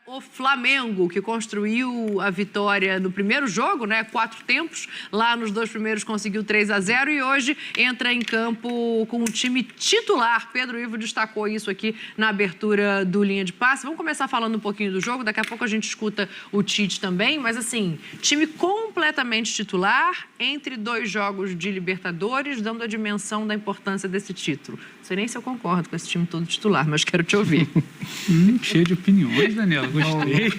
o Flamengo, que construiu a vitória no primeiro jogo, né? 4 tempos. Lá nos 2 primeiros conseguiu 3-0 e hoje entra em campo com o time titular. Pedro Ivo destacou isso aqui na abertura do Linha de Passe. Vamos começar falando um pouquinho do jogo. Daqui a pouco a gente escuta o Tite também. Mas, assim, time completamente titular entre 2 jogos de Libertadores, dando a dimensão da importância desse título. Não sei nem se eu concordo com esse time todo titular, mas quero te ouvir. Cheio de opiniões, Daniela. Gostei.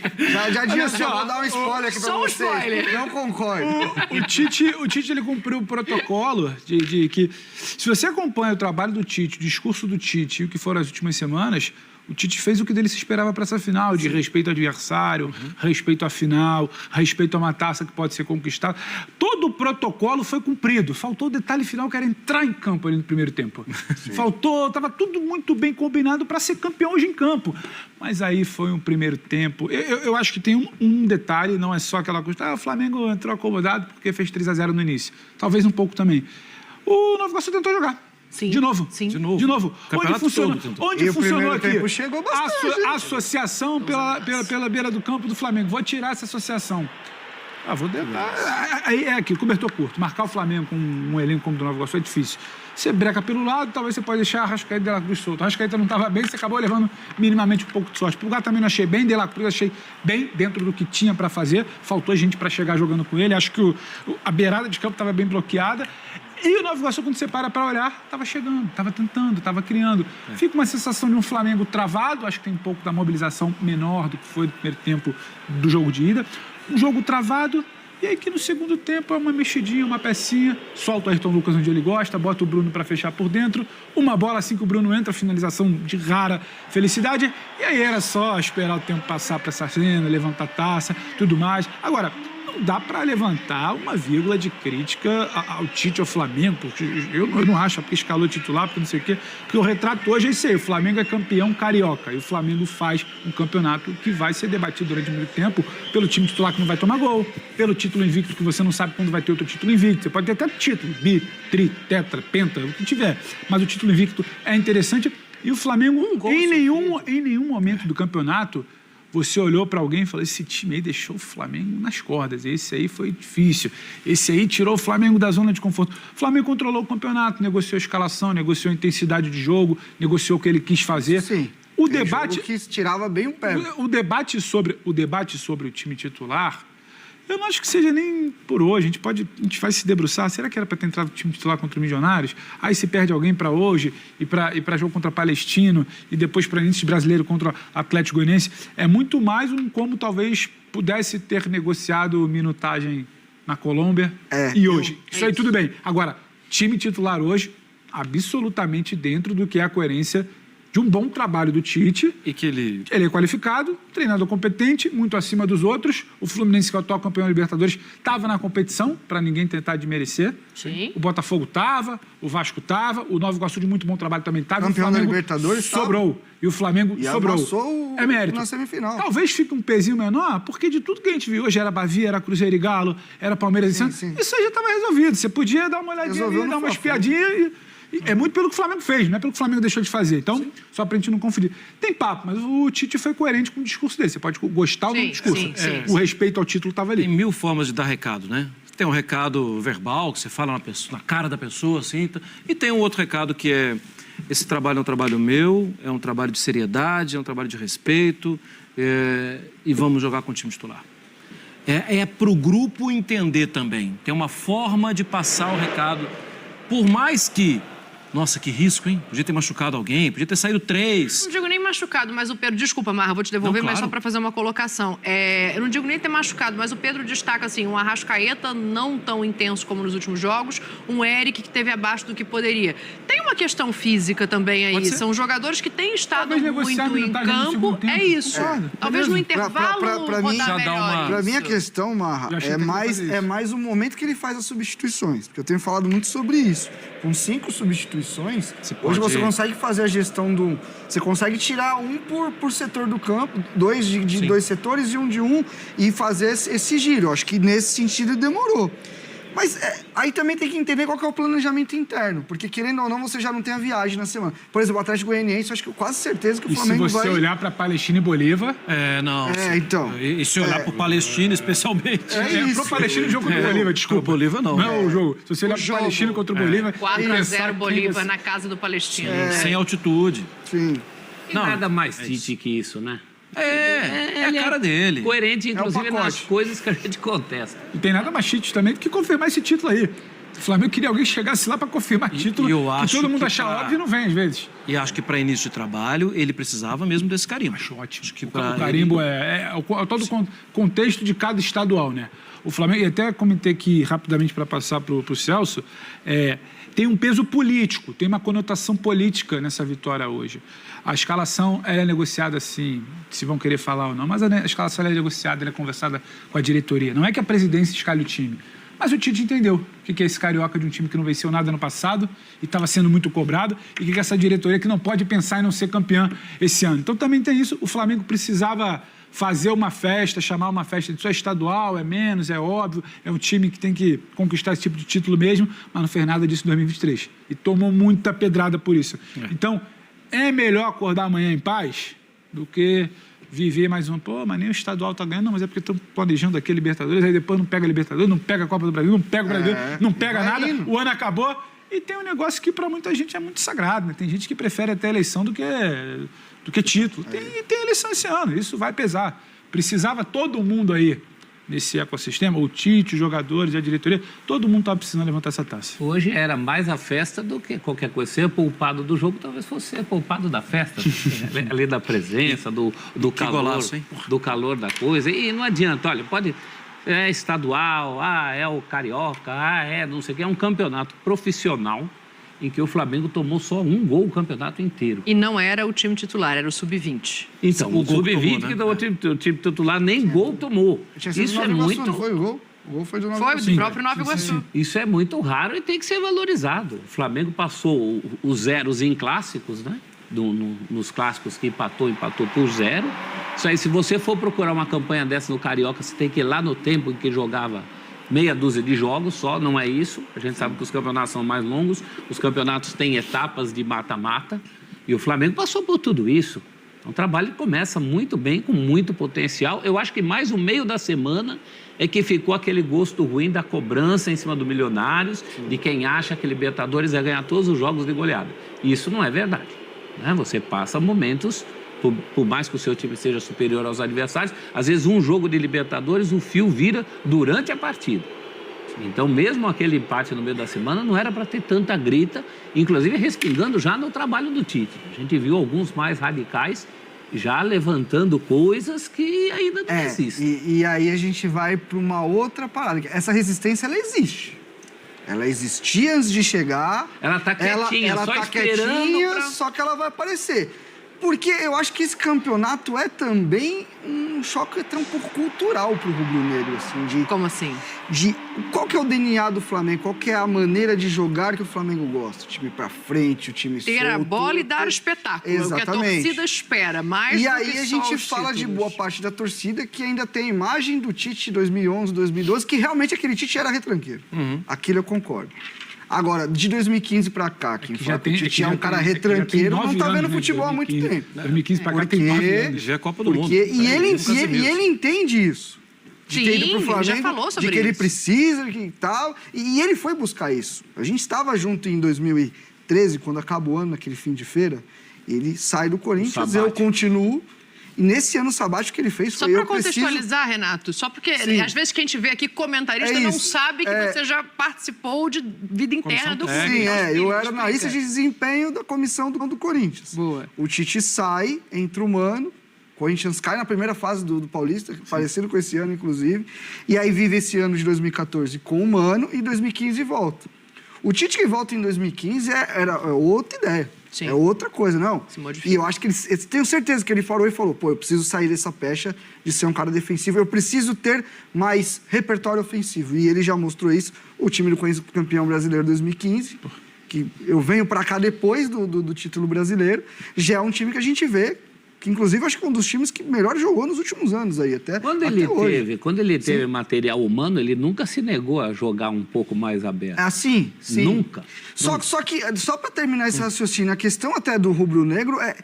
Já disse, já vou dar um spoiler aqui pra só um vocês. spoiler. Não concordo. O Tite ele cumpriu o protocolo de que, se você acompanha o trabalho do Tite, o discurso do Tite e o que foram as últimas semanas, o Tite fez o que dele se esperava para essa final, de respeito ao adversário, respeito à final, respeito a uma taça que pode ser conquistada. Todo o protocolo foi cumprido. Faltou o detalhe final, que era entrar em campo ali no primeiro tempo. Estava tudo muito bem combinado para ser campeão hoje em campo. Mas aí foi um primeiro tempo. Eu acho que tem um detalhe, não é só aquela coisa, o Flamengo entrou acomodado porque fez 3-0 no início. Talvez um pouco também. O Nova Iguaçu tentou jogar. Sim. De novo. Sim. De novo. Onde funcionou aqui? Tempo chegou bastante. A associação pela beira do campo do Flamengo. Vou tirar essa associação. Vou tentar. Aí é aqui, cobertor curto. Marcar o Flamengo com um elenco como o do Nova Iguaçu é difícil. Você breca pelo lado, talvez você pode deixar a Arrascaeta e De La Cruz solto. A Arrascaeta não estava bem, você acabou levando minimamente um pouco de sorte. Pulgar também não achei bem, De La Cruz achei bem dentro do que tinha para fazer. Faltou gente para chegar jogando com ele. Acho que a beirada de campo estava bem bloqueada. E o Nova Iguaçu, quando você para olhar, estava chegando, estava tentando, estava criando. Fica uma sensação de um Flamengo travado, acho que tem um pouco da mobilização menor do que foi no primeiro tempo do jogo de ida. Um jogo travado, e aí que no segundo tempo é uma mexidinha, uma pecinha, solta o Ayrton Lucas onde ele gosta, bota o Bruno para fechar por dentro, uma bola assim que o Bruno entra, finalização de rara felicidade, e aí era só esperar o tempo passar para essa cena, levantar a taça, tudo mais. Agora, dá para levantar uma vírgula de crítica ao Tite, ao Flamengo, porque eu não acho, porque escalou titular, porque não sei o quê, porque o retrato hoje é isso aí, o Flamengo é campeão carioca, e o Flamengo faz um campeonato que vai ser debatido durante muito tempo pelo time titular que não vai tomar gol, pelo título invicto que você não sabe quando vai ter outro título invicto, você pode ter até título, bi, tri, tetra, penta, o que tiver, mas o título invicto é interessante, e o Flamengo, em nenhum momento do campeonato, você olhou para alguém e falou, esse time aí deixou o Flamengo nas cordas, esse aí foi difícil, esse aí tirou o Flamengo da zona de conforto. O Flamengo controlou o campeonato, negociou a escalação, negociou a intensidade de jogo, negociou o que ele quis fazer. Sim, o debate que tirava bem o pé. O debate sobre o time titular, eu não acho que seja nem por hoje. A gente vai se debruçar. Será que era para ter entrado o time titular contra o Milionários? Aí se perde alguém para hoje e para jogo contra o Palestino e depois para início brasileiro contra o Atlético Goianiense. É muito mais como talvez pudesse ter negociado minutagem na Colômbia e hoje. Isso aí tudo bem. Agora, time titular hoje, absolutamente dentro do que é a coerência de um bom trabalho do Tite. E que ele é qualificado, treinador competente, muito acima dos outros. O Fluminense, que é o atual campeão da Libertadores, estava na competição, para ninguém tentar desmerecer. Sim. O Botafogo estava, o Vasco estava, o Nova Iguaçu de muito bom trabalho também estava. Campeão da Libertadores sobrou. E o Flamengo sobrou. É mérito. Na semifinal. Talvez fique um pezinho menor, porque de tudo que a gente viu hoje, era Bahia, era Cruzeiro e Galo, era Palmeiras e Santos, isso aí já estava resolvido. Você podia dar uma olhadinha ali, dar uma espiadinha e é muito pelo que o Flamengo fez, não é pelo que o Flamengo deixou de fazer. Então, só pra gente não confundir. Tem papo, mas o Tite foi coerente com o discurso dele. Você pode gostar ou não do discurso. O respeito ao título estava ali. Tem 1000 formas de dar recado, né? Tem um recado verbal, que você fala na cara da pessoa, assim. E tem um outro recado que é, esse trabalho é um trabalho meu, é um trabalho de seriedade, é um trabalho de respeito, e vamos jogar com o time titular. É pro grupo entender também. Tem uma forma de passar o recado. Por mais que... Nossa, que risco, hein? Podia ter machucado alguém, podia ter saído 3. Não digo nem machucado, mas o Pedro... Desculpa, Marra, vou te devolver, não, claro. Mas só para fazer uma colocação. Eu não digo nem ter machucado, mas o Pedro destaca, assim, um Arrascaeta não tão intenso como nos últimos jogos, um Eric que teve abaixo do que poderia. Tem uma questão física também aí. São jogadores que têm estado muito em campo. É isso. Talvez no intervalo pra mim, Pra mim, a questão, Marra, é mais o momento que ele faz as substituições. Porque eu tenho falado muito sobre isso. Com 5 substituições, hoje você consegue fazer a gestão do... Você consegue tirar um por setor do campo, 2 de 2 setores e um de um, e fazer esse giro. Eu acho que nesse sentido demorou. Mas aí também tem que entender qual que é o planejamento interno, porque querendo ou não, você já não tem a viagem na semana. Por exemplo, o Atlético Goianiense, acho que quase certeza que o Flamengo vai... E se você olhar para Palestina e Bolívar... Não. Então... E se olhar para Palestina, especialmente... Pro Palestina, o jogo contra o Bolívar, desculpa. Pro Bolívar, não. Não é o jogo. Se você olhar para Palestina contra o Bolívar... 4-0 Bolívar na casa do Palestino. Sem altitude. Sim. E nada mais Tite que isso, né? É a cara dele. Coerente, inclusive, nas coisas que a gente contesta. E tem nada mais Tite também do que confirmar esse título aí. O Flamengo queria alguém que chegasse lá para confirmar título, que todo mundo acha óbvio e não vem às vezes. E acho que para início de trabalho, ele precisava mesmo desse carimbo. Acho ótimo. Acho que o carimbo é todo o contexto de cada estadual, né? O Flamengo, e até comentei aqui rapidamente para passar para o Celso, tem um peso político, tem uma conotação política nessa vitória hoje. A escalação ela é negociada assim, se vão querer falar ou não, mas a escalação ela é negociada, ela é conversada com a diretoria. Não é que a presidência escalhe o time, mas o Tite entendeu o que é esse carioca de um time que não venceu nada no passado e estava sendo muito cobrado, e o que é essa diretoria que não pode pensar em não ser campeã esse ano. Então também tem isso, o Flamengo precisava fazer uma festa, chamar uma festa de só estadual, é menos, é óbvio, é um time que tem que conquistar esse tipo de título mesmo, mas não fez nada disso em 2023. E tomou muita pedrada por isso. Então, é melhor acordar amanhã em paz do que viver mais um... Pô, mas nem o estadual tá ganhando, não, mas é porque estão planejando aqui a Libertadores, aí depois não pega a Libertadores, não pega a Copa do Brasil, não pega o Brasil, não pega nada, o ano acabou. E tem um negócio que para muita gente é muito sagrado, né? Tem gente que prefere até a eleição do que título. Tem eleição esse ano, isso vai pesar. Precisava todo mundo aí nesse ecossistema, o Tite, os jogadores, a diretoria, todo mundo estava precisando levantar essa taça. Hoje era mais a festa do que qualquer coisa. Ser poupado do jogo talvez fosse ser poupado da festa, além da presença, do calor, golaço, hein? do calor da coisa. E não adianta, olha, pode... É estadual, é o carioca, não sei o que. É um campeonato profissional em que o Flamengo tomou só um gol o campeonato inteiro. E não era o time titular, era o sub-20. Então, o sub-20 que tomou, o time titular nem gol tomou. Isso é muito... Não foi o gol? O gol foi do Nova Iguaçu. Foi do próprio Nova Iguaçu. Isso é muito raro e tem que ser valorizado. O Flamengo passou os zeros em clássicos, né? Nos clássicos que empatou por 0. Isso aí, se você for procurar uma campanha dessa no Carioca, você tem que ir lá no tempo em que jogava meia dúzia de jogos só, não é isso. A gente sabe que os campeonatos são mais longos, os campeonatos têm etapas de mata-mata, e o Flamengo passou por tudo isso. É um trabalho que começa muito bem, com muito potencial. Eu acho que mais o meio da semana é que ficou aquele gosto ruim da cobrança em cima do Milionários, de quem acha que Libertadores vai ganhar todos os jogos de goleada. Isso não é verdade, né? Você passa momentos... Por mais que o seu time seja superior aos adversários, às vezes um jogo de Libertadores, o fio vira durante a partida. Então, mesmo aquele empate no meio da semana, não era para ter tanta grita, inclusive respingando já no trabalho do Tite. A gente viu alguns mais radicais já levantando coisas que ainda não existem. E aí a gente vai para uma outra parada. Essa resistência, ela existe. Ela existia antes de chegar. Ela está quietinha, ela só tá esperando quietinha, só que ela vai aparecer. Porque eu acho que esse campeonato é também um choque até um pouco cultural pro rubro-negro, assim, Como assim? Qual que é o DNA do Flamengo? Qual que é a maneira de jogar que o Flamengo gosta? O time pra frente, o time solto. Ter a bola e dar o espetáculo. Exatamente. É o que a torcida espera, mais E do aí que a só gente os fala de títulos. boa parte da torcida que ainda tem a imagem do Tite 2011, 2012, que realmente aquele Tite era retranqueiro. Aquilo eu concordo. Agora, de 2015 pra cá, quem fala que o Tite é um cara retranqueiro, não tá vendo futebol há muito tempo. 2015 pra cá tem 9 anos. Já é Copa do Mundo. E ele entende isso. De ter ido pro Sim, Flamengo, ele já falou sobre de que ele isso. precisa e tal. E ele foi buscar isso. A gente estava junto em 2013, quando acaba o ano, naquele fim de feira. Ele sai do Corinthians, eu continuo. E nesse ano sabático que ele fez Só foi para contextualizar, Renato, só porque às vezes quem te vê aqui comentarista não sabe que você já participou de vida interna do clube. Sim, eu era analista de desempenho da comissão do Corinthians. Boa. O Tite sai, entra o Mano, o Corinthians cai na primeira fase do Paulista, parecido com esse ano, inclusive, e aí vive esse ano de 2014 com o Mano e 2015 volta. O Tite que volta em 2015 era outra ideia. Sim. É outra coisa, não. Se modifica. E eu acho que eu tenho certeza que ele falou pô, eu preciso sair dessa pecha de ser um cara defensivo, eu preciso ter mais repertório ofensivo. E ele já mostrou isso. O time do Corinthians campeão brasileiro 2015, que eu venho pra cá depois do título brasileiro, já é um time que a gente vê que inclusive acho que é um dos times que melhor jogou nos últimos anos aí, quando ele teve material humano, ele nunca se negou a jogar um pouco mais aberto. Sim. Nunca. Só que, só para terminar esse raciocínio, a questão até do rubro-negro é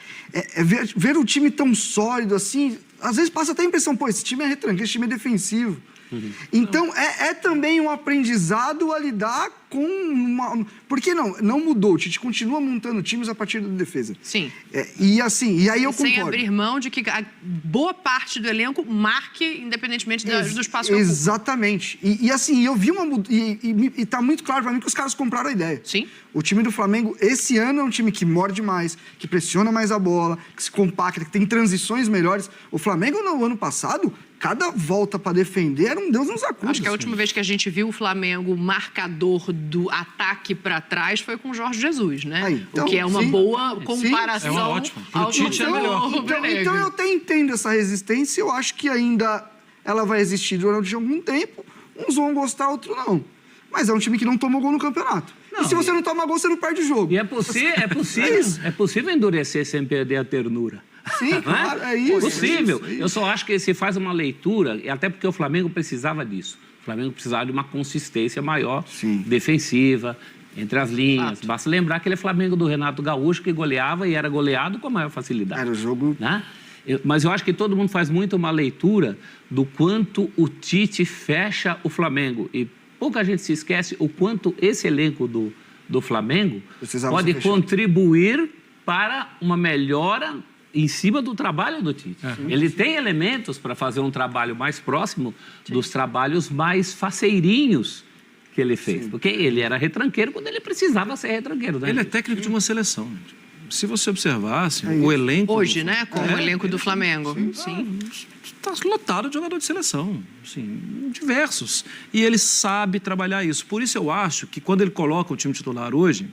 ver o time tão sólido assim, às vezes passa até a impressão, pô, esse time é retranqueiro, esse time é defensivo. Então, é também um aprendizado a lidar com uma... Por que não mudou? O Tite continua montando times a partir da defesa. Sim. E aí eu concordo. Sem abrir mão de que a boa parte do elenco marque, independentemente do espaço que ocupa. Exatamente. E assim, eu vi uma... E tá muito claro para mim que os caras compraram a ideia. Sim. O time do Flamengo, esse ano, é um time que morde mais, que pressiona mais a bola, que se compacta, que tem transições melhores. O Flamengo, no ano passado... Cada volta para defender era um Deus nos acuda. Acho que a última vez que a gente viu o Flamengo marcador do ataque para trás foi com o Jorge Jesus, né? Então, o que é uma boa comparação. É uma ótima. Ao Tite é melhor. Então eu até entendo essa resistência. Eu acho que ainda ela vai existir durante algum tempo. Uns vão gostar, outros não. Mas é um time que não tomou gol no campeonato. E se você não toma gol, você não perde o jogo. E é possível endurecer sem perder a ternura. Sim, claro, é isso. Possível. É isso. Eu só acho que se faz uma leitura, e até porque o Flamengo precisava disso. O Flamengo precisava de uma consistência maior, defensiva, entre as linhas. Basta lembrar aquele Flamengo do Renato Gaúcho que goleava e era goleado com a maior facilidade. Era o jogo... Né? Mas eu acho que todo mundo faz muito uma leitura do quanto o Tite fecha o Flamengo. E pouca gente se esquece o quanto esse elenco do Flamengo pode contribuir para uma melhora em cima do trabalho do Tite. Ele tem elementos para fazer um trabalho mais próximo dos trabalhos mais faceirinhos que ele fez. Porque ele era retranqueiro quando ele precisava ser retranqueiro. Né? Ele é técnico de uma seleção. Se você observasse, o elenco... Hoje, né? Com o elenco do Flamengo. Sim. Está lotado de jogador de seleção. Assim, diversos. E ele sabe trabalhar isso. Por isso eu acho que quando ele coloca o time titular hoje,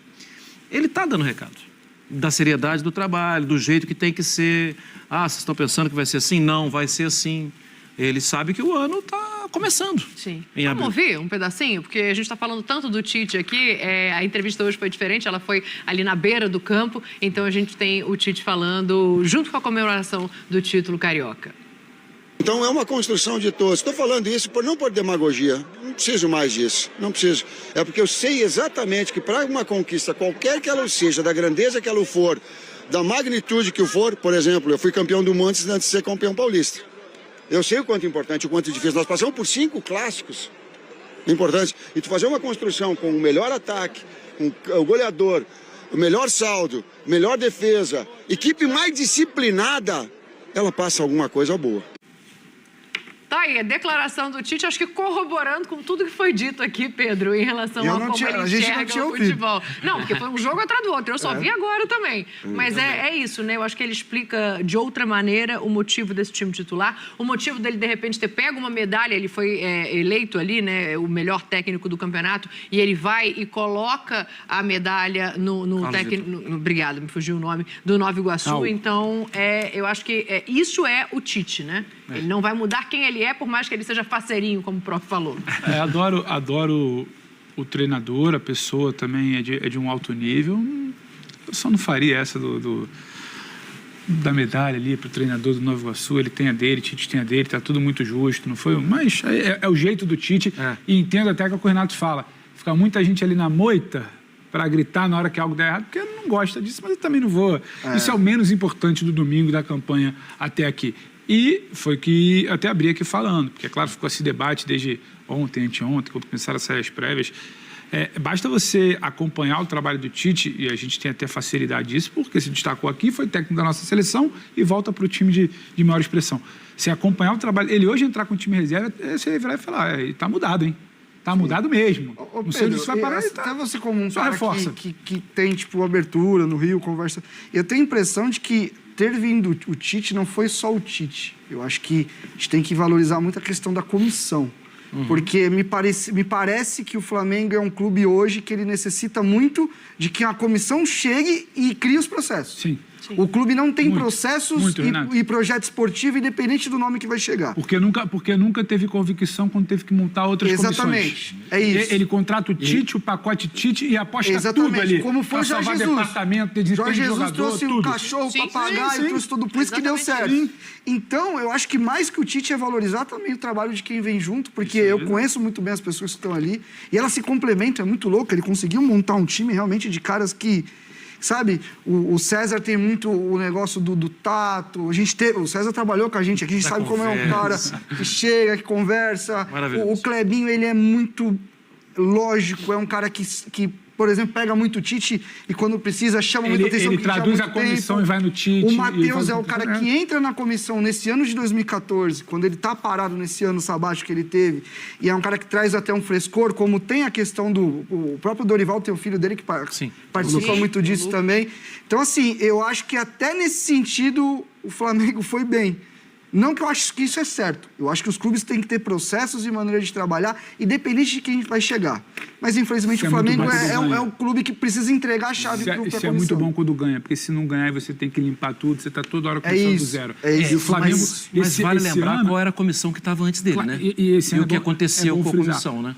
ele está dando recado. Da seriedade do trabalho, do jeito que tem que ser. Vocês estão pensando que vai ser assim? Não, vai ser assim. Ele sabe que o ano está começando. Sim. Vamos ouvir um pedacinho? Porque a gente está falando tanto do Tite aqui, a entrevista hoje foi diferente, ela foi ali na beira do campo, então a gente tem o Tite falando junto com a comemoração do título carioca. Então é uma construção de todos. Estou falando isso não por demagogia. Não preciso mais disso. Não preciso. É porque eu sei exatamente que para uma conquista, qualquer que ela seja, da grandeza que ela for, da magnitude que for, por exemplo, eu fui campeão do mundo antes de ser campeão paulista. Eu sei o quanto é importante, o quanto é difícil. Nós passamos por 5 clássicos importantes. E tu fazer uma construção com o melhor ataque, com o goleador, o melhor saldo, melhor defesa, equipe mais disciplinada, ela passa alguma coisa boa. Tá aí, a declaração do Tite, acho que corroborando com tudo que foi dito aqui, Pedro, em relação a como ele enxerga o futebol. Não, porque foi um jogo atrás do outro, eu só vi agora também. Mas é isso, né? Eu acho que ele explica de outra maneira o motivo desse time titular, o motivo dele, de repente, ter pego uma medalha, ele foi eleito ali, né, o melhor técnico do campeonato, e ele vai e coloca a medalha no técnico... Obrigada, me fugiu o nome, do Nova Iguaçu. Então, eu acho que isso é o Tite, né? Ele não vai mudar quem ele é, por mais que ele seja faceirinho, como o próprio falou. Adoro o treinador, a pessoa também é de um alto nível. Eu só não faria essa da medalha ali para o treinador do Nova Iguaçu. Ele tem a dele, Tite tem a dele, tá tudo muito justo, não foi? Mas é o jeito do Tite. E entendo até que o Renato fala. Fica muita gente ali na moita para gritar na hora que algo der errado, porque eu não gosto disso, mas eu também não vou. Isso é o menos importante do domingo da campanha até aqui. E foi que eu até abri aqui falando, porque, é claro, ficou esse debate desde ontem, anteontem, quando começaram a sair as prévias. Basta você acompanhar o trabalho do Tite, e a gente tem até facilidade disso, porque se destacou aqui, foi técnico da nossa seleção e volta para o time de maior expressão. Se acompanhar o trabalho, ele hoje entrar com o time reserva, você virar e falar, está mudado, hein? Está mudado mesmo. Não sei onde isso vai parar. Até você como um cara que tem, tipo, abertura no Rio, conversa... Eu tenho a impressão de que ter vindo o Tite não foi só o Tite. Eu acho que a gente tem que valorizar muito a questão da comissão. Porque me parece que o Flamengo é um clube hoje que ele necessita muito de que a comissão chegue e crie os processos. Sim. O clube não tem processos Renato. e projeto esportivo independente do nome que vai chegar. Porque nunca teve convicção quando teve que montar outras Exatamente. comissões. É isso. Ele contrata o Tite, o pacote Tite e aposta tudo ali. Como foi o Jorge salvar Jesus. departamento, Jorge Jesus jogador, trouxe tudo. um cachorro, papagaio, trouxe tudo. Por isso que deu certo. Então, eu acho que mais que o Tite é valorizar também o trabalho de quem vem junto, porque eu conheço muito bem as pessoas que estão ali e elas se complementam, é muito louco. Ele conseguiu montar um time realmente de caras que... Sabe, o César tem muito o negócio do tato. O César trabalhou com a gente aqui, a gente sabe como é um cara que chega, que conversa. O Clebinho, ele é muito lógico, é um cara que por exemplo, pega muito o Tite e quando precisa chama muita atenção. Ele traduz a comissão e vai no Tite. O Matheus é o cara que entra na comissão nesse ano de 2014, quando ele tá parado nesse ano sabático que ele teve, e é um cara que traz até um frescor, como tem a questão o próprio Dorival tem o filho dele que participa muito disso também. Então, assim, eu acho que até nesse sentido o Flamengo foi bem. Não que eu acho que isso é certo. Eu acho que os clubes têm que ter processos e maneira de trabalhar, independente de quem vai chegar. Mas, infelizmente, o Flamengo é um clube que precisa entregar a chave para a comissão. Isso é muito bom quando ganha, porque se não ganhar, você tem que limpar tudo, você está toda hora começando do zero. E o Flamengo... Mas vale lembrar qual era a comissão que estava antes dele, né? E o que aconteceu com a comissão, né?